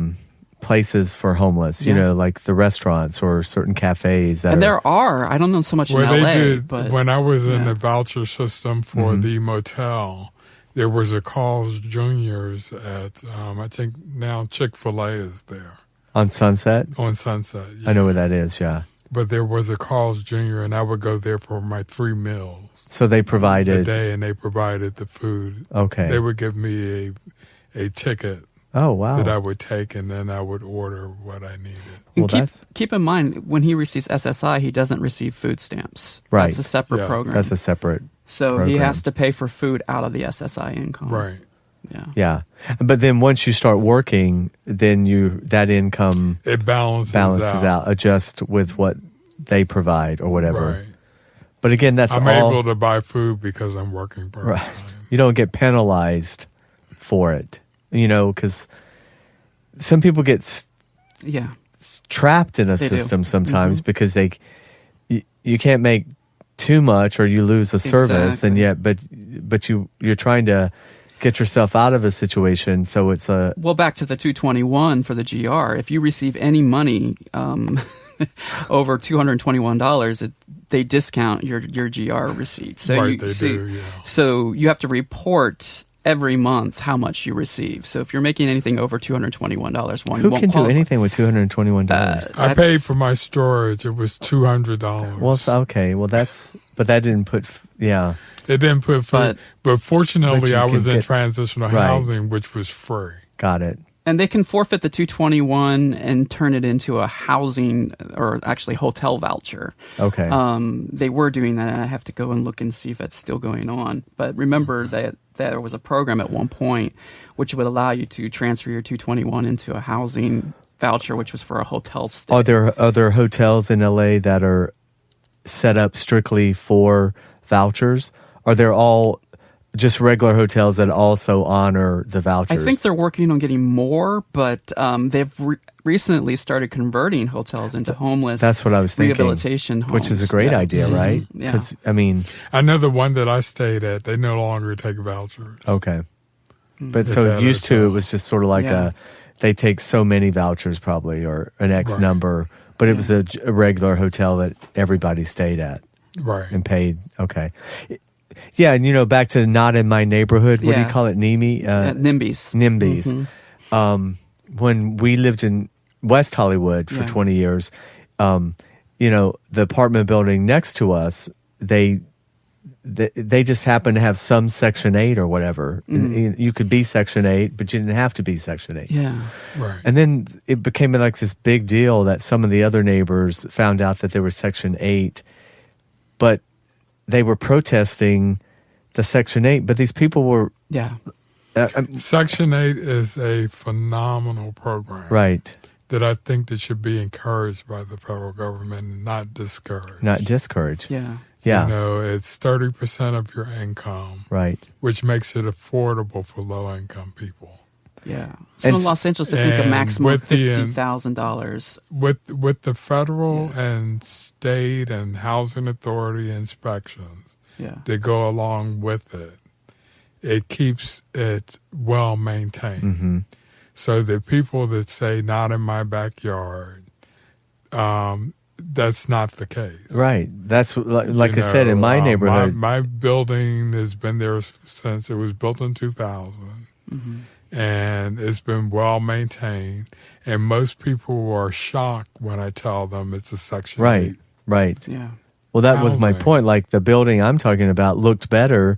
places for homeless? Yeah. Like the restaurants or certain cafes. That And are, there are. I don't know so much Well, in they LA, did, but when I was in yeah. the voucher system for the motel, there was a Carl's Jr.'s at, I think now Chick-fil-A is there on Sunset. on Sunset. I know where that is. Yeah. But there was a Carl's Jr., and I would go there for my 3 meals So they a provided. day, and they provided the food. Okay. They would give me a ticket Oh wow. that I would take, and then I would order what I needed. Well, And that's keep in mind, when he receives SSI, he doesn't receive food stamps. Right. That's a separate Yes. program. that's a separate. So he program. has to pay for food out of the SSI income. Right. Yeah. Yeah, but then once you start working, then that income It balances out, adjust with what they provide or whatever. Right. But again, that's I'm all. able to buy food because I'm working part-time. Right. You don't get penalized for it, because some people get Yeah. trapped in a They do. system sometimes because you can't make too much or you lose a service, Exactly. and yet, but you're trying to get yourself out of a situation, so it's a Well, back to the 221 for the GR. If you receive any money over $221, they discount your GR receipt. So Right, they do, yeah. So you have to report every month how much you receive. So if you're making anything over $221, who can do anything with $221? I paid for my storage. It was $200. Well, it's okay. Well, but that didn't put. Yeah, It didn't put food. But fortunately, you I can was in get- transitional Right. housing, which was free. got it. And they can forfeit the 221 and turn it into a housing or actually hotel voucher. Okay. They were doing that, and I have to go and look and see if that's still going on. But remember that there was a program at one point which would allow you to transfer your 221 into a housing voucher, which was for a hotel stay. Are there other hotels in LA that are set up strictly for vouchers? Are there all just regular hotels that also honor the vouchers? I think they're working on getting more, but they've recently started converting hotels into homeless. That's what I was thinking. Rehabilitation homes, which is a great Yeah. idea, right? Yeah. Because I mean, I know the one that I stayed at, they no longer take vouchers. okay, but At so that used to hotel. it was just sort of like Yeah. they take so many vouchers probably or an X Right. number, but it was a regular hotel that everybody stayed at Right. and paid. Okay. Yeah, and back to not in my neighborhood. What do you Yeah. call it? NIMBY? NIMBYs. NIMBYs. When we lived in West Hollywood for Yeah. 20 years, the apartment building next to us, they just happened to have some Section 8 or whatever. You could be Section 8, but you didn't have to be Section 8. Yeah. Right. And then it became like this big deal that some of the other neighbors found out that they were Section 8, but they were protesting the Section 8. But these people were Yeah. Section 8 is a phenomenal program. right, That I think that should be encouraged by the federal government and not discouraged. not discouraged. Yeah. Yeah, It's 30% of your income, right. which makes it affordable for low-income people. Yeah. So And in Los Angeles, I think a and maximum of with the, $50,000. With the federal and state and housing authority inspections Yeah. that go along with it, it keeps it well maintained. Mm-hmm. So the people that say not in my backyard, that's not the case. Right. That's like You I said in my know, neighborhood. My building has been there since it was built in 2000, and it's been well maintained. And most people are shocked when I tell them it's a Section 8. Right. Right. Yeah. Well, that was my Housing. point. Like the building I'm talking about looked better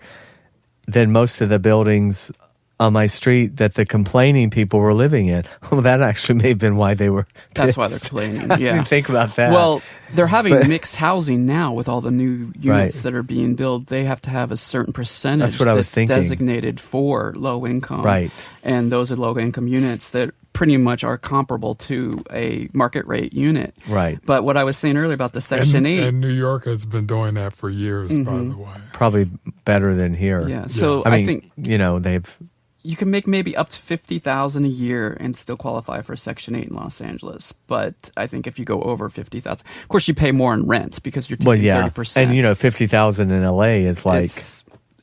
than most of the buildings on my street that the complaining people were living in. Well, that actually may have been why they were pissed. That's why they're complaining. I Yeah. mean, think about that. Well, they're having mixed housing now with all the new units Right. that are being built. They have to have a certain percentage That's what I was thinking. designated for low income. Right. And those are low income units that pretty much are comparable to a market rate unit. Right. But what I was saying earlier about the Section 8. And New York has been doing that for years, by the way. Probably better than here. Yeah. So I mean, I think they've. you can make maybe up to $50,000 a year and still qualify for Section 8 in Los Angeles. But I think if you go over $50,000, of course you pay more in rent because you're taking Well, yeah. 30%. And, 50,000 in LA is like,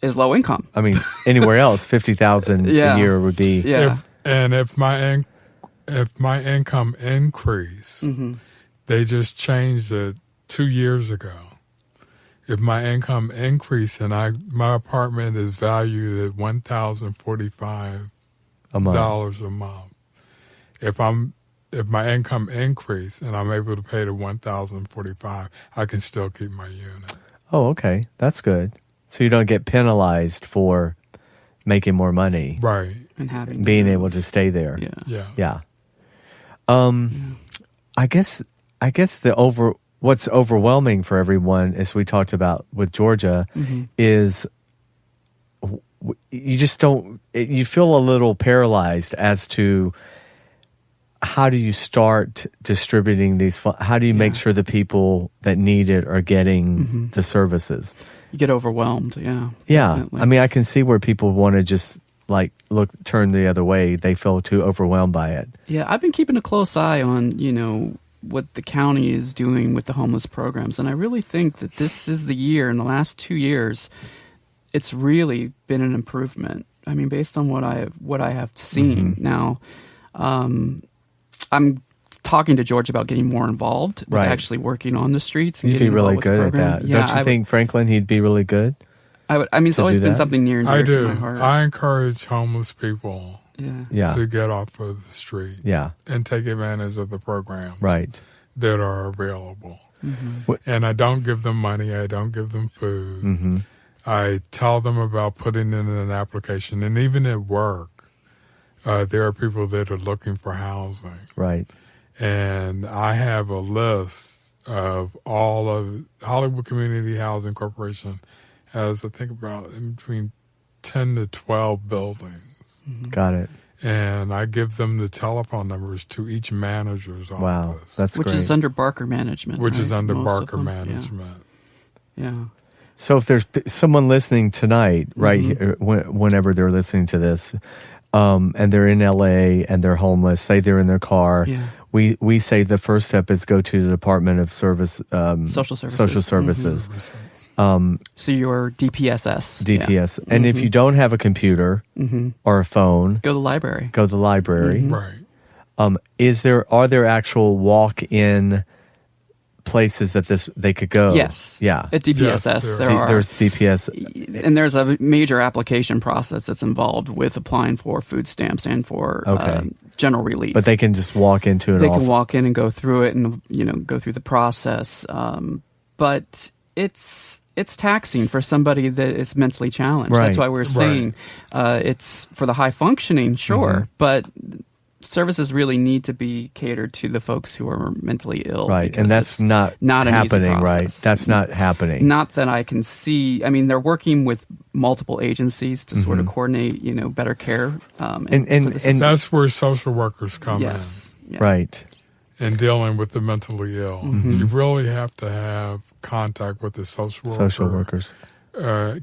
is low income. I mean, anywhere else, 50,000 Yeah. a year would be. Yeah. If my income increase, they just changed it 2 years ago. If my income increase and my apartment is valued at $1,045 A month. a month. If my income increase and I'm able to pay the $1,045, I can still keep my unit. Oh, okay. That's good. So you don't get penalized for making more money, Right. And having being able to stay there. Yeah. Yeah. Yeah. I guess what's overwhelming for everyone, as we talked about with Georgia, is you just don't. You feel a little paralyzed as to how do you start distributing these funds? How do you make sure the people that need it are getting the services? You get overwhelmed. Yeah. Yeah, definitely. I mean, I can see where people want to just turn the other way. They feel too overwhelmed by it. Yeah, I've been keeping a close eye on, what the county is doing with the homeless programs. And I really think that this is the year, in the last 2 years, it's really been an improvement. I mean, based on what I have seen. Now, I'm talking to George about getting more involved with Right. actually working on the streets. And He'd be getting really involved with the good at program. that. Yeah, Don't you think, Franklin, he'd be really good? It's to always do been that? something near and I dear to do. my heart. I encourage homeless people Yeah. to get off of the street Yeah. and take advantage of the programs Right. that are available. What- And I don't give them money. I don't give them food. Mm-hmm. I tell them about putting in an application. And even at work, there are people that are looking for housing. Right. And I have a list of all of Hollywood Community Housing Corporation has, I think, about in between 10 to 12 buildings. Got it. And I give them the telephone numbers to each manager's Wow. office. That's which great. is under Barker Management. which is right? under Most of Barker them. Management. Yeah. So if there's someone listening tonight, right, here, whenever they're listening to this, and they're in LA and they're homeless, say they're in their car, Yeah. we say the first step is go to the Department of Social Services. Social Services, So your DPSS. DPS. And if you don't have a computer or a phone, Go to the library. go to the library. Right. Are there actual walk-in places that they could go? Yes. Yeah. At DPSS, Yes, there are. There's DPS. And there's a major application process that's involved with applying for food stamps and for Okay. general relief. But they can just walk into an They office. can walk in and go through it and go through the process. But it's taxing for somebody that is mentally challenged. Right. That's why we're saying it's for the high functioning, sure, but services really need to be catered to the folks who are mentally ill. Right, because and that's it's not an easy happening, right? process. That's not happening. Not that I can see. I mean, they're working with multiple agencies to sort of coordinate, better care. And for the system. That's where social workers come yes, yeah. Right. in dealing with the mentally ill. You really have to have contact with the social worker. Social workers.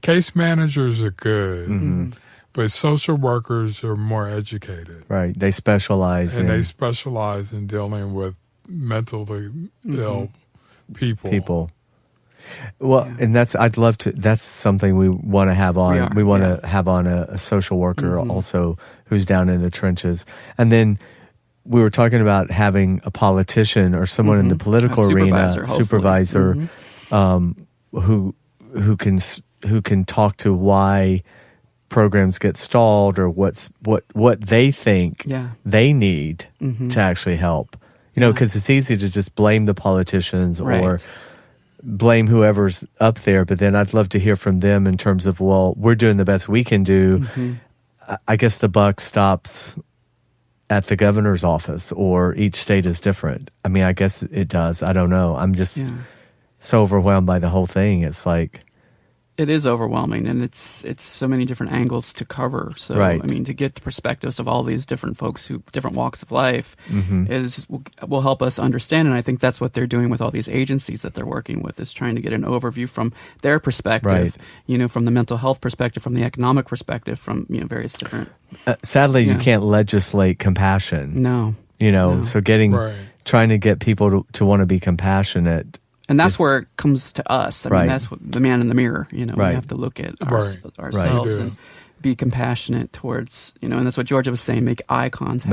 Case managers are good, But social workers are more educated. Right. They specialize and they specialize in dealing with mentally ill people. Well, and that's something we want to have on. We want to have on a social worker also who's down in the trenches. And then we were talking about having a politician or someone in the political arena, supervisor, who can talk to why programs get stalled or what they think they need to actually help. Because it's easy to just blame the politicians or blame whoever's up there, but then I'd love to hear from them in terms of, well, we're doing the best we can do. I guess the buck stops at the governor's office, or each state is different. I mean, I guess it does. I don't know. I'm just so overwhelmed by the whole thing. It's like... It is overwhelming, and it's so many different angles to cover. So, I mean, to get the perspectives of all these different folks different walks of life will help us understand. And I think that's what they're doing with all these agencies that they're working with, is trying to get an overview from their perspective, from the mental health perspective, from the economic perspective, from, various different... sadly, you can't legislate compassion. No. So trying to get people to want to be compassionate. And that's where it comes to us. I mean, that's what, the man in the mirror. We have to look at ourselves and be compassionate towards, and that's what Georgia was saying, make eye contact.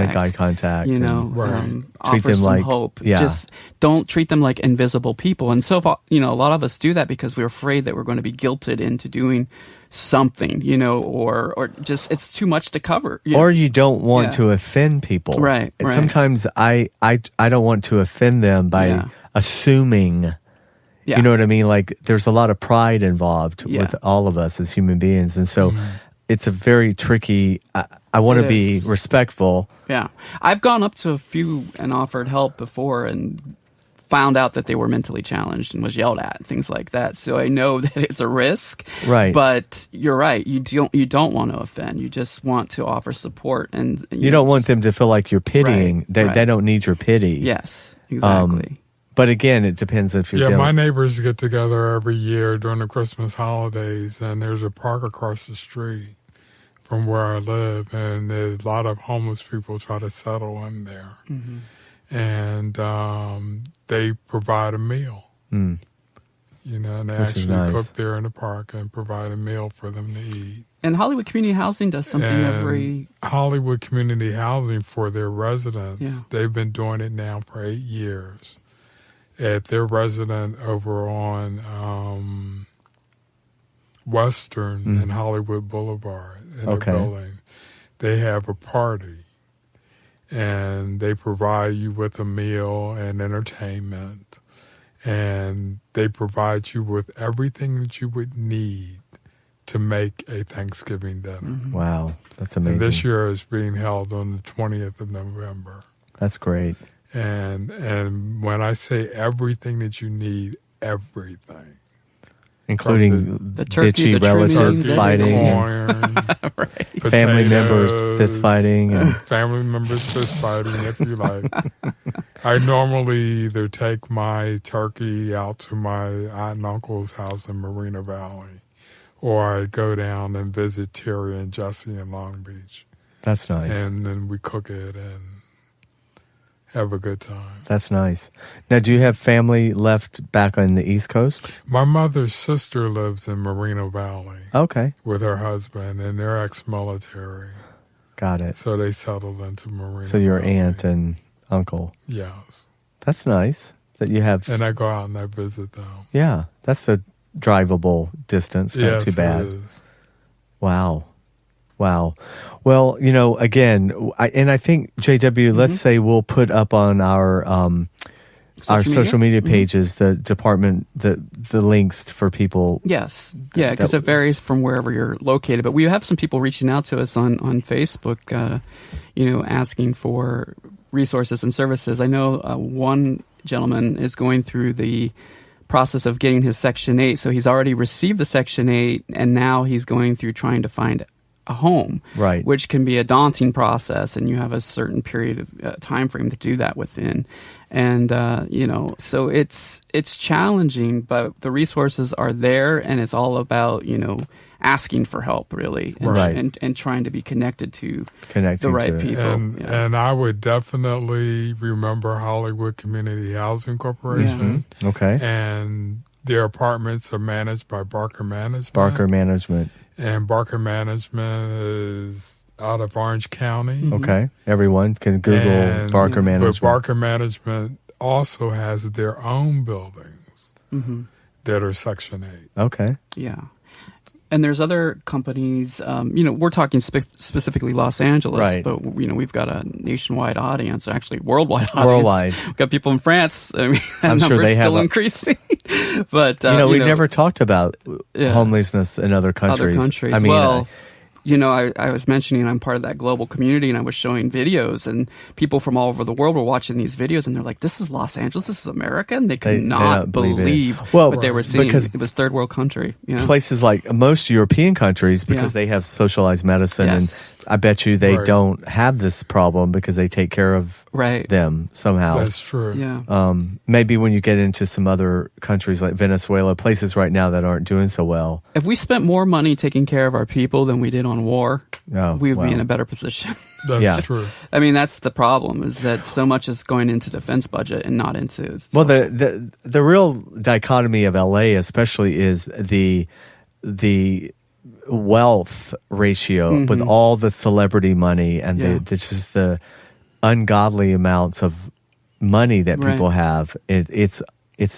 Offer some hope. Just don't treat them like invisible people. And so, a lot of us do that because we're afraid that we're going to be guilted into doing something, or just it's too much to cover. Or you don't want to offend people. Right. Sometimes I don't want to offend them by assuming... You know what I mean? Like, there's a lot of pride involved with all of us as human beings. And so it's a very tricky, I want to be respectful. Yeah. I've gone up to a few and offered help before and found out that they were mentally challenged and was yelled at, things like that. So I know that it's a risk. Right. But you're right. You don't want to offend. You just want to offer support. And you don't want them to feel like you're pitying. They don't need your pity. Yes, exactly. But again, it depends if you're my neighbors get together every year during the Christmas holidays, and there's a park across the street from where I live, and a lot of homeless people try to settle in there. And they provide a meal. And they actually cook there in the park and provide a meal for them to eat. And Hollywood Community Housing does something Hollywood Community Housing for their residents, they've been doing it now for 8 years. At their resident over on Western and Hollywood Boulevard in their building, they have a party, and they provide you with a meal and entertainment, and they provide you with everything that you would need to make a Thanksgiving dinner. Wow, that's amazing. And this year is being held on the 20th of November. That's great. And when I say everything that you need, everything. Including the turkey, bitchy relatives fighting. Corn, family members fist fighting. Family members fist fighting, if you like. I normally either take my turkey out to my aunt and uncle's house in Moreno Valley, or I go down and visit Terry and Jesse in Long Beach. That's nice. And then we cook it and have a good time. That's nice. Now, do you have family left back on the East Coast? My mother's sister lives in Moreno Valley. Okay. With her husband, and they're ex-military. Got it. So they settled into Moreno So your Valley. aunt and uncle. Yes. That's nice that you have. And I go out and I visit them. Yeah, that's a drivable distance. Not too bad. It is. Wow. Well, again, I think, JW, let's say we'll put up on our social media pages the department, the links for people. Yes. Yeah, because it varies from wherever you're located. But we have some people reaching out to us on Facebook, asking for resources and services. I know one gentleman is going through the process of getting his Section 8. So he's already received the Section 8, and now he's going through trying to find a home, right? Which can be a daunting process, and you have a certain period of time frame to do that within. And so it's challenging, but the resources are there, and it's all about asking for help, really, and, Right. and trying to be connected to Connecting the right to it. people. And I would definitely remember Hollywood Community Housing Corporation. Okay. And their apartments are managed by Barker Management. Barker Management. And Barker Management is out of Orange County. Okay. Everyone can Google And- Barker Management. But Barker Management also has their own buildings that are Section 8. Okay. Yeah. And there's other companies, we're talking specifically Los Angeles, Right. but, we've got a nationwide audience, actually worldwide audience. Worldwide. We've got people in France. I mean, that I'm sure number's they have still a- increasing. But, We've never talked about homelessness in other countries. Other countries. I mean, I was mentioning I'm part of that global community, and I was showing videos, and people from all over the world were watching these videos, and they're like, "This is Los Angeles. This is America." And they could They not don't believe it. believe Well, what they were seeing. because It was third world country. places like most European countries, because Yeah. they have socialized medicine, Yes. and I bet you they Right. don't have this problem because they take care of Right. them somehow. That's true. Yeah. Maybe when you get into some other countries like Venezuela, places right now that aren't doing so well. If we spent more money taking care of our people than we did on war, Oh, we would wow. be in a better position. That's Yeah. true. I mean, that's the problem, is that so much is going into defense budget and not into Well, social- the real dichotomy of LA, especially, is the wealth ratio with all the celebrity money and Yeah. just the ungodly amounts of money that Right. people have. It's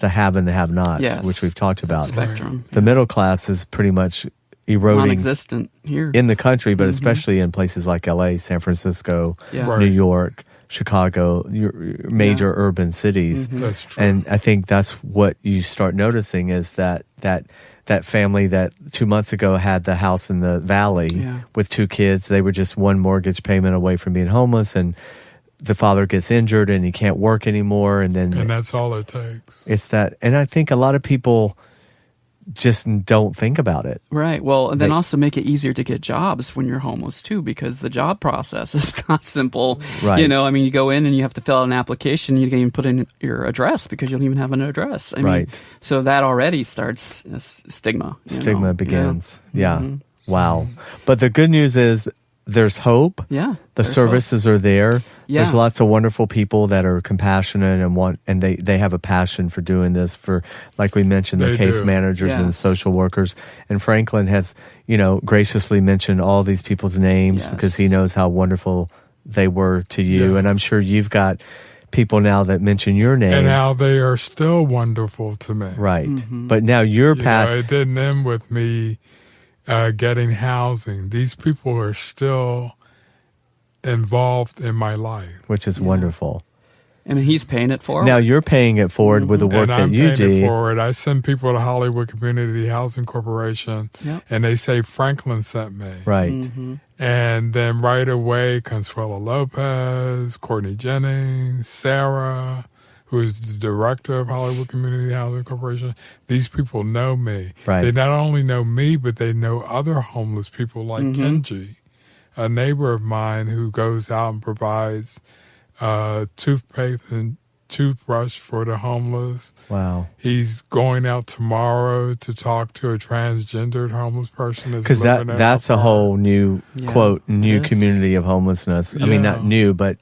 the have and the have-nots, Yes. which we've talked about. spectrum. The middle class is pretty much eroding Non-existent here. in the country, but especially in places like LA, San Francisco, Yeah. Right. New York, Chicago, your major urban cities. That's true. And I think that's what you start noticing is that family that 2 months ago had the house in the valley Yeah. with 2 kids, they were just one mortgage payment away from being homeless, and the father gets injured and he can't work anymore, and then And that's all it takes. it's that. And I think a lot of people just don't think about it. Right. Well, and then They- also make it easier to get jobs when you're homeless too, because the job process is not simple. Right. I mean, you go in and you have to fill out an application. You can't even put in your address because you don't even have an address. I mean, Right. so that already starts stigma. Stigma begins. Yeah. Mhm. Wow. But the good news is there's hope. Yeah. The there's services are there. Yeah. There's lots of wonderful people that are compassionate and they have a passion for doing this, for, like we mentioned, the They case do. managers and Yes. social workers. And Franklin has, graciously mentioned all these people's names Yes. because he knows how wonderful they were to you. Yes. And I'm sure you've got people now that mention your names. And how they are still wonderful to me. right. Mm-hmm. But now your path. It didn't end with me getting housing. These people are still involved in my life. which is wonderful. I mean, he's paying it forward. Now you're paying it forward with the work And that I'm you paying it do. forward. I send people to Hollywood Community Housing Corporation, Yep. and they say Franklin sent me. Right. Mm-hmm. And then right away, Consuelo Lopez, Courtney Jennings, Sarah, who's the director of Hollywood Community Housing Corporation. These people know me. Right. They not only know me, but they know other homeless people like Kenji, a neighbor of mine who goes out and provides toothpaste and toothbrush for the homeless. Wow. He's going out tomorrow to talk to a transgendered homeless person Because living in that's a apartment. whole new Yeah, quote new it is. community of homelessness. I mean, not Yeah. new, but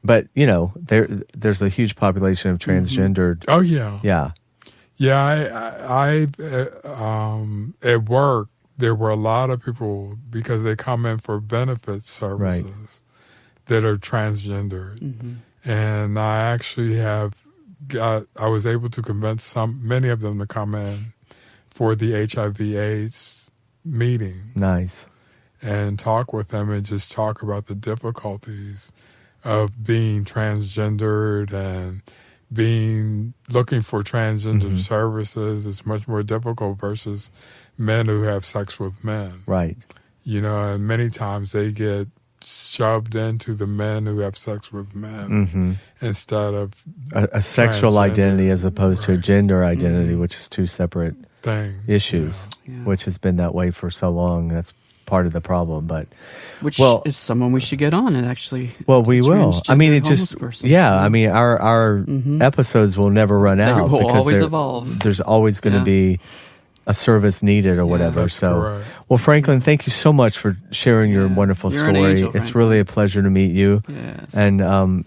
there's a huge population of transgendered. Oh yeah. Yeah. Yeah, I at work there were a lot of people because they come in for benefit services that are transgendered, and I actually I was able to convince many of them to come in for the HIV/AIDS meeting Nice. and talk with them and just talk about the difficulties of being transgendered and looking for transgender services is much more difficult versus men who have sex with men. Right. And many times they get shoved into the men who have sex with men instead of A sexual Transgender. identity as opposed to a Right. gender identity, which is two separate things. issues, Yeah. which has been that way for so long. That's part of the problem. But Which Well- is someone we should get on and actually. well, we will. I mean, transgender it just homeless person. I mean, our episodes will never run They out will because always they're- evolve. There's always going to Yeah. be a service needed or whatever. That's So, correct. well, Franklin, thank you so much for sharing your wonderful You're an story. angel, It's Franklin. really a pleasure to meet you. Yes. And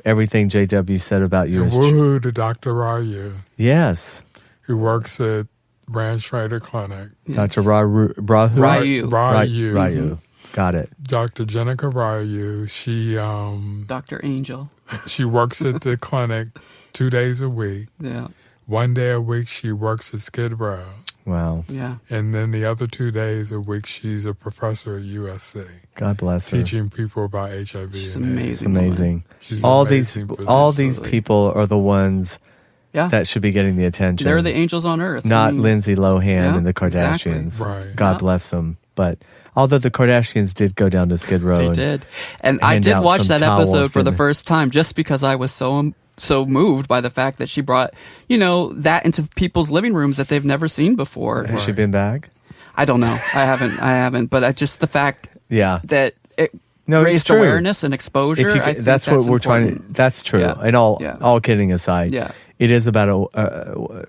everything JW said about you And is woohoo to Dr. Ryu, yes. who works at Ranch Trader Clinic. Dr. Rahu? Ryu. Ryu. Got it. Dr. Jenica Ryu, Dr. Angel. she works at the clinic 2 days a week. Yeah. 1 day a week she works at Skid Row. Wow. Yeah. And then the other 2 days a week she's a professor at USC, God bless her. teaching people about HIV. She's and amazing. AIDS. Amazing. She's All an these amazing physician. all these Absolutely. people are the ones Yeah. that should be getting the attention. They're the angels on earth. not I mean, Lindsay Lohan Yeah, and the exactly. Kardashians. Right. God Yeah. bless them. But although the Kardashians did go down to Skid Row. They and did. And I hand did out watch some that towels, episode for the didn't they? first time just because I was so moved by the fact that she brought, that into people's living rooms that they've never seen before. Has she been back? I don't know. I haven't. But just the fact Yeah. that it No, it's raised true. awareness and exposure. If you, I think that's what we're trying important. to. That's true. Yeah. And Yeah. all kidding aside, Yeah. it is about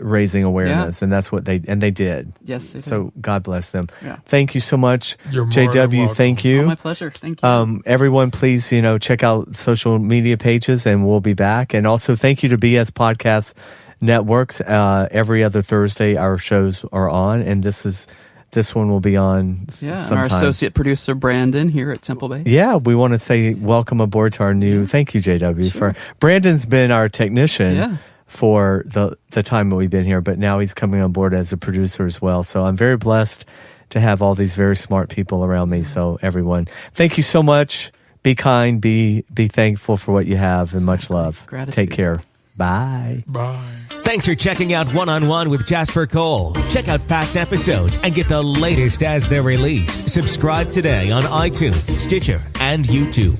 raising awareness, and that's what they did. Yes, they did. So God bless them. Yeah. Thank you so much, You're more than JW. welcome. Thank you. Oh, my pleasure. Thank you. Everyone, please, check out social media pages, and we'll be back. And also, thank you to BS Podcast Networks. Every other Thursday, our shows are on, and this one will be on Yeah, and our sometime. associate producer Brandon here at Temple Bay. Yeah, we want to say welcome aboard to our new. Thank you, JW. For Brandon's been our technician. Yeah. For the time that we've been here, but now he's coming on board as a producer as well. So I'm very blessed to have all these very smart people around me. So everyone, thank you so much. Be kind, be thankful for what you have, and much love. Gratitude. Take care. Bye. Bye. Thanks for checking out One-on-One with Jasper Cole. Check out past episodes and get the latest as they're released. Subscribe today on iTunes, Stitcher, and YouTube.